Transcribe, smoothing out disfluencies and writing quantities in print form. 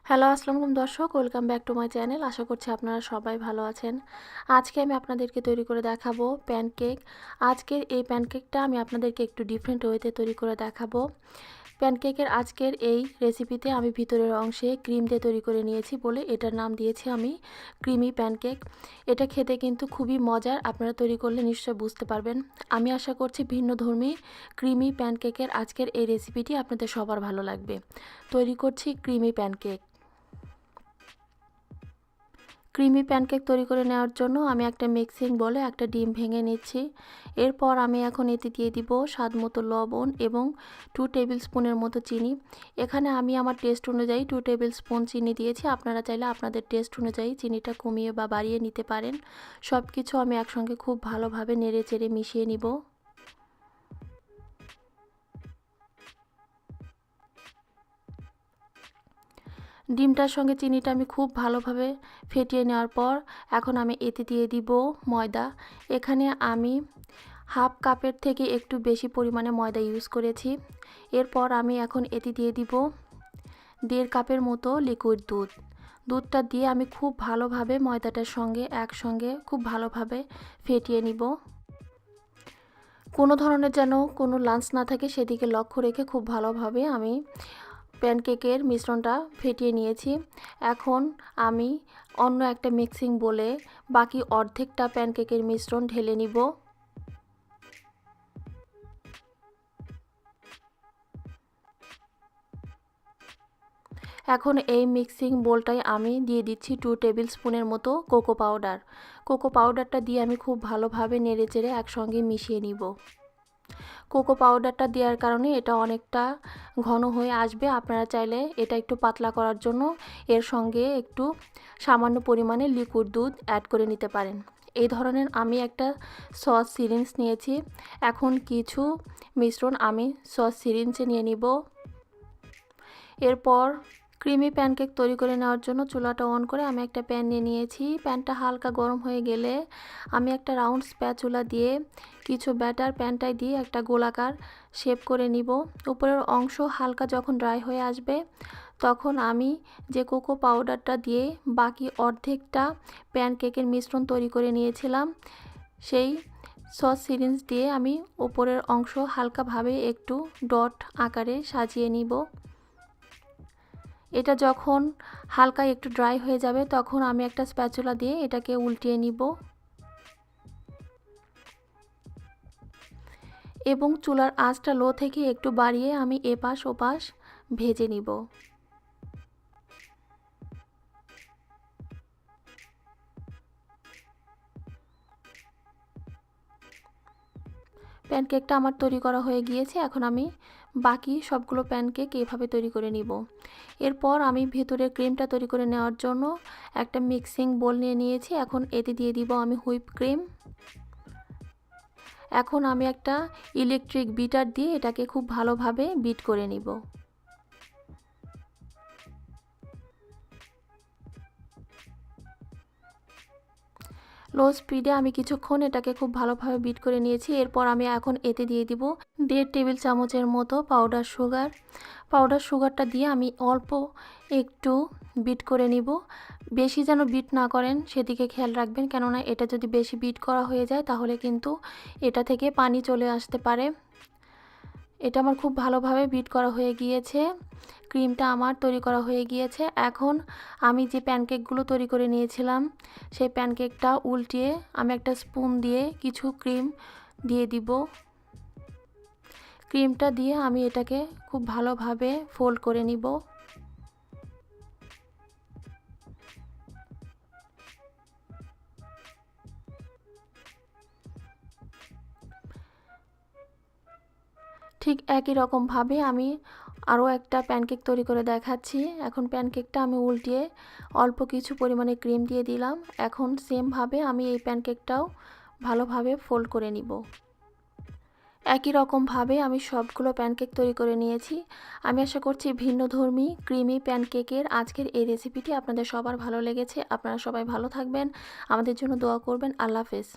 Hello আসসালামু আলাইকুম দর্শক, welcome back to my channel. আশা করছি আপনারা সবাই ভালো আছেন। আজকে আমি আপনাদেরকে তৈরি করে দেখাবো প্যানকেক। আজকের এই প্যানকেকটা আমি আপনাদেরকে একটু ডিফারেন্ট ওয়েতে তৈরি করে দেখাবো। প্যানকেকের আজকের এই রেসিপিতে আমি ভিতরের অংশে ক্রিম দিয়ে তৈরি করে নিয়েছি বলে এটার নাম দিয়েছি আমি ক্রিমি প্যানকেক। এটা খেতে কিন্তু খুবই মজার, আপনারা তৈরি করলে নিশ্চয় বুঝতে পারবেন। আমি আশা করছি ভিন্নধর্মী ক্রিমি প্যানকেকের আজকের এই রেসিপিটি আপনাদের সবার ভালো লাগবে। তৈরি করছি ক্রিমি প্যানকেক। ক্রিমি প্যানকেক তৈরি করে নেওয়ার জন্য আমি একটা মিক্সিং বলে একটা ডিম ভেঙে নিচ্ছি। এরপর আমি এখন এতে দিয়ে দিব স্বাদ মতো লবণ এবং 2 টেবিল স্পুনের মতো চিনি। এখানে আমি আমার টেস্ট অনুযায়ী 2 টেবিল স্পুন চিনি দিয়েছি। আপনারা চাইলে আপনাদের টেস্ট অনুযায়ী চিনিটা কমিয়ে বা বাড়িয়ে নিতে পারেন। সব কিছু আমি একসঙ্গে খুব ভালোভাবে নেড়ে চেড়ে মিশিয়ে নিব। ডিমটার সঙ্গে চিনিটা আমি খুব ভালোভাবে ফেটিয়ে নেওয়ার পর এখন আমি এতে দিয়ে দিব ময়দা। এখানে আমি হাফ কাপের থেকে একটু বেশি পরিমাণে ময়দা ইউজ করেছি। এরপর আমি এখন এতে দিয়ে দিব 1.5 কাপের মতো লিকুইড দুধ। দুধটা দিয়ে আমি খুব ভালোভাবে ময়দাটার সঙ্গে একসঙ্গে খুব ভালোভাবে ফেটিয়ে নিব। কোনো ধরনের যেন কোনো লাঞ্চ না থাকে সেদিকে লক্ষ্য রেখে খুব ভালোভাবে আমি প্যানকেকের মিশ্রণটা ফেটিয়ে নিয়েছি। এখন আমি অন্য একটা মিক্সিং বলে বাকি অর্ধেকটা প্যানকেকের মিশ্রণ ঢেলে নিব। এখন এই মিক্সিং বোলটায় আমি দিয়ে দিচ্ছি 2 টেবিল স্পুনের মতো কোকো পাউডার। কোকো পাউডারটা দিয়ে আমি খুব ভালোভাবে নেড়েচেড়ে একসঙ্গে মিশিয়ে নিব। কোকো পাউডারটা দেওয়ার কারণে এটা অনেকটা ঘন হয়ে আসবে। আপনারা চাইলে এটা একটু পাতলা করার জন্য এর সঙ্গে একটু সামান্য পরিমাণে লিকুইড দুধ অ্যাড করে নিতে পারেন। এই ধরনের আমি একটা সস সিরিঞ্জ নিয়েছি। এখন কিছু মিশ্রণ আমি সস সিরিঞ্জে নিয়ে নিব। এরপর ক্রিমি প্যানকেক তৈরি করে নেওয়ার জন্য চুলাটা অন করে আমি একটা প্যান নিয়ে নিয়েছি। প্যানটা হালকা গরম হয়ে গেলে আমি একটা রাউন্ড স্প্যাচুলা দিয়ে কিছু ব্যাটার প্যানটায় দিয়ে একটা গোলাকার শেপ করে নিব। উপরের অংশ হালকা যখন ড্রাই হয়ে আসবে তখন আমি যে কোকো পাউডারটা দিয়ে বাকি অর্ধেকটা প্যানকেকের মিশ্রণ তৈরি করে নিয়েছিলাম সেই সস সিরিঞ্জ দিয়ে আমি উপরের অংশ হালকাভাবে একটু ডট আকারে সাজিয়ে নিব। এটা যখন হালকা একটু ড্রাই হয়ে যাবে তখন আমি একটা স্প্যাচুলা দিয়ে এটাকে উল্টিয়ে নিব এবং চুলার আঁচটা লো থেকে একটু বাড়িয়ে আমি এপাশ ওপাশ ভেজে নিব। প্যানকেকটা আমার তৈরি করা হয়ে গিয়েছে। এখন আমি বাকি সবগুলো প্যানকেক এভাবে তৈরি করে নিব। এরপর আমি ভেতরের ক্রিমটা তৈরি করে নেওয়ার জন্য একটা মিক্সিং বোল নিয়ে নিয়েছি। এখন এতে দিয়ে দিব আমি হুইপ ক্রিম। এখন আমি একটা ইলেকট্রিক বিটার দিয়ে এটাকে খুব ভালোভাবে বিট করে নিব। লো স্পিডে আমি কিছুক্ষণ এটাকে খুব ভালোভাবে বিট করে নিয়েছি। এরপর আমি এখন এতে দিয়ে দিব 1.5 টেবিল চামচের মতো পাউডার সুগার। পাউডার সুগারটা দিয়ে আমি অল্প একটু বিট করে নিব। বেশি যেন বিট না করেন সেদিকে খেয়াল রাখবেন, কেননা এটা যদি বেশি বিট করা হয়ে যায় তাহলে কিন্তু এটা থেকে পানি চলে আসতে পারে। এটা আমার খুব ভালোভাবে বিট করা হয়ে গিয়েছে। ক্রিমটা আমার তৈরি করা হয়ে গিয়েছে। এখন আমি যে প্যানকেকগুলো তৈরি করে নিয়েছিলাম সেই প্যানকেকটা উল্টিয়ে আমি একটা স্পুন দিয়ে কিছু ক্রিম দিয়ে দিব। ক্রিমটা দিয়ে আমি এটাকে খুব ভালোভাবে ফোল্ড করে নিব। ঠিক একই রকমভাবে আমি আরও একটা প্যানকেক তৈরি করে দেখাচ্ছি। এখন প্যানকেকটা আমি উল্টিয়ে অল্প কিছু পরিমাণে ক্রিম দিয়ে দিলাম। এখন সেমভাবে আমি এই প্যানকেকটাও ভালোভাবে ফোল্ড করে নিব। একই রকমভাবে আমি সবগুলো প্যানকেক তৈরি করে নিয়েছি। আমি আশা করছি ভিন্নধর্মী ক্রিমি প্যানকেকের আজকের এই রেসিপিটি আপনাদের সবার ভালো লেগেছে। আপনারা সবাই ভালো থাকবেন, আমাদের জন্য দোয়া করবেন। আল্লাহ হাফেজ।